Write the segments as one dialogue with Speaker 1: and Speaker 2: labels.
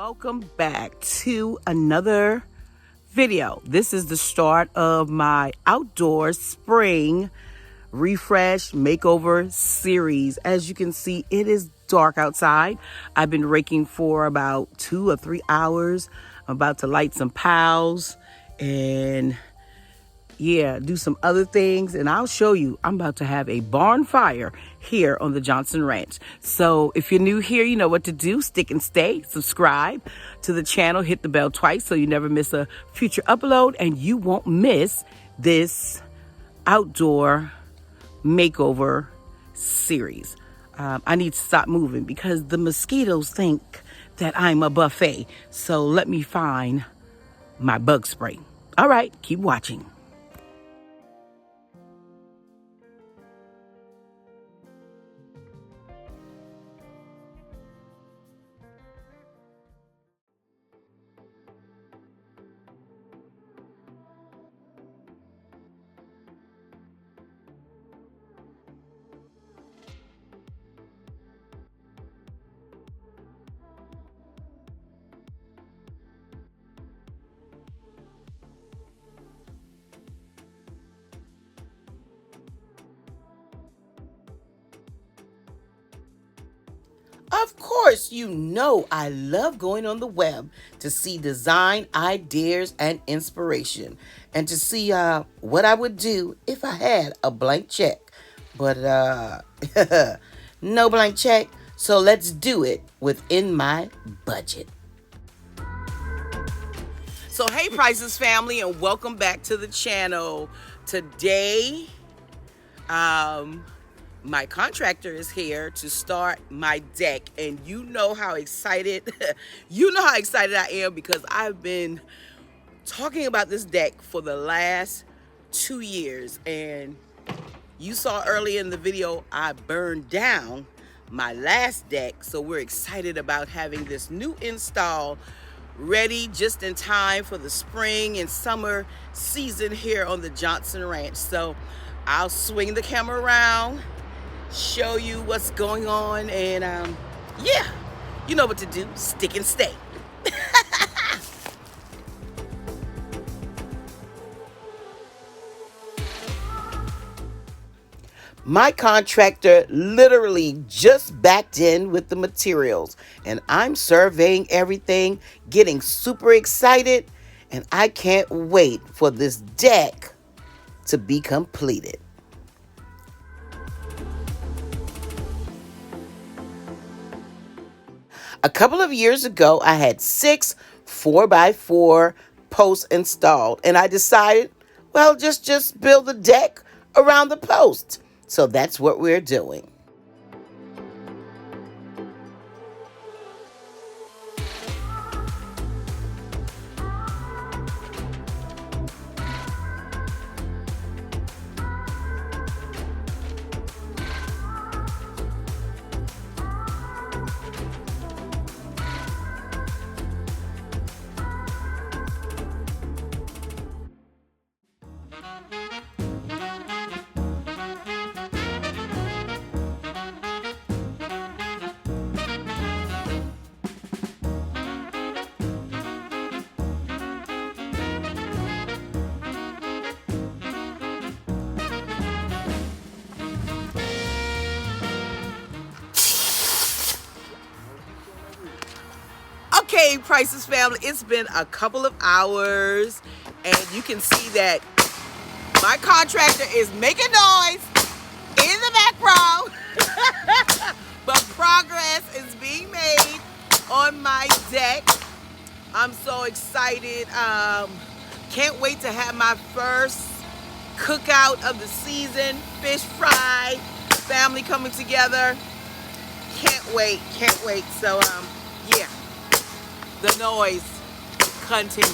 Speaker 1: Welcome back to another video. This is the start of my outdoor spring refresh makeover series. As you can see, it is dark outside. I've been raking for about 2 or 3 hours. I'm about to light some pals and do some other things, and I'll show you. I'm about to have a barn fire here on the Johnson Ranch. So if you're new here, you know what to do. Stick and stay, subscribe to the channel, hit the bell twice so you never miss a future upload, and you won't miss this outdoor makeover series. I need to stop moving because the mosquitoes think that I'm a buffet. So let me find my bug spray. All right, keep watching. Of course, you know I love going on the web to see design ideas and inspiration, and to see what I would do if I had a blank check. But no blank check, so let's do it within my budget. So hey Prices family, and welcome back to the channel. Today, my contractor is here to start my deck, and you know how excited I am, because I've been talking about this deck for the last 2 years, and you saw earlier in the video I burned down my last deck. So we're excited about having this new install ready just in time for the spring and summer season here on the Johnson Ranch. So I'll swing the camera around, show you what's going on, and you know what to do. Stick and stay. My contractor literally just backed in with the materials, and I'm surveying everything, getting super excited, and I can't wait for this deck to be completed. A couple of years ago, I had 6 4x4 posts installed, and I decided, well, just build the deck around the post. So that's what we're doing. Okay, Prices family, it's been a couple of hours, and you can see that my contractor is making noise in the background, but progress is being made on my deck. I'm so excited. Can't wait to have my first cookout of the season, fish fry, family coming together. Can't wait. So, the noise continues.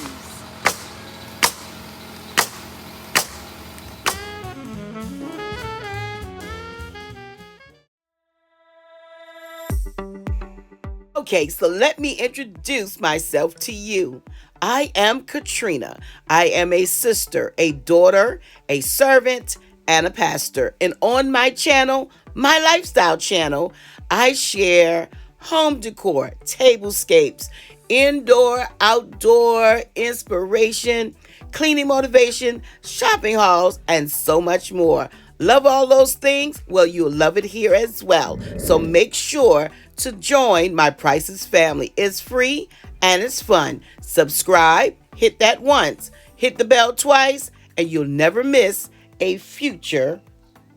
Speaker 1: Okay, so let me introduce myself to you. I am Katrina. I am a sister, a daughter, a servant, and a pastor. And on my channel, my lifestyle channel, I share home decor, tablescapes, indoor, outdoor inspiration, cleaning motivation, shopping hauls, and so much more. Love all those things? Well, you'll love it here as well. So make sure to join my Prices family. It's free and it's fun. Subscribe, hit that once, hit the bell twice, and you'll never miss a future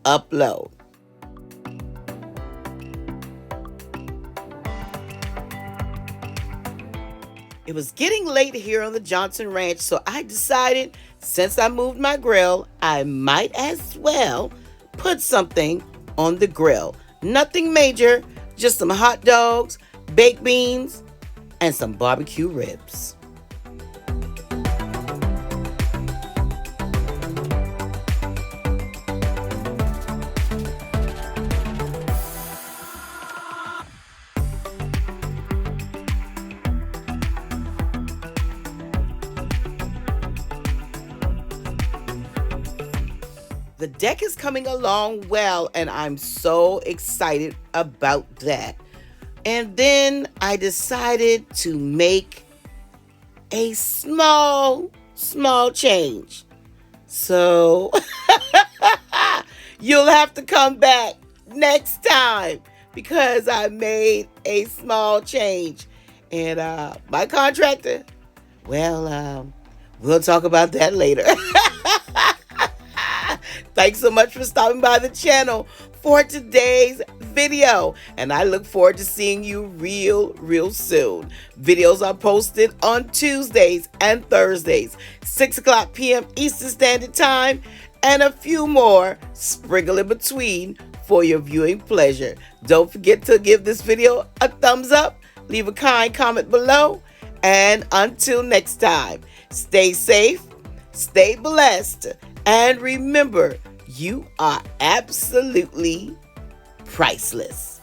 Speaker 1: upload. It was getting late here on the Johnson Ranch, so I decided since I moved my grill, I might as well put something on the grill. Nothing major, just some hot dogs, baked beans, and some barbecue ribs. The deck is coming along well, and I'm so excited about that. And then I decided to make a small change. So you'll have to come back next time because I made a small change. And my contractor, well, we'll talk about that later. Thanks so much for stopping by the channel for today's video. And I look forward to seeing you real soon. Videos are posted on Tuesdays and Thursdays, 6 o'clock p.m. Eastern Standard Time, and a few more sprinkle in between for your viewing pleasure. Don't forget to give this video a thumbs up, leave a kind comment below, and until next time, stay safe, stay blessed, and remember, you are absolutely priceless.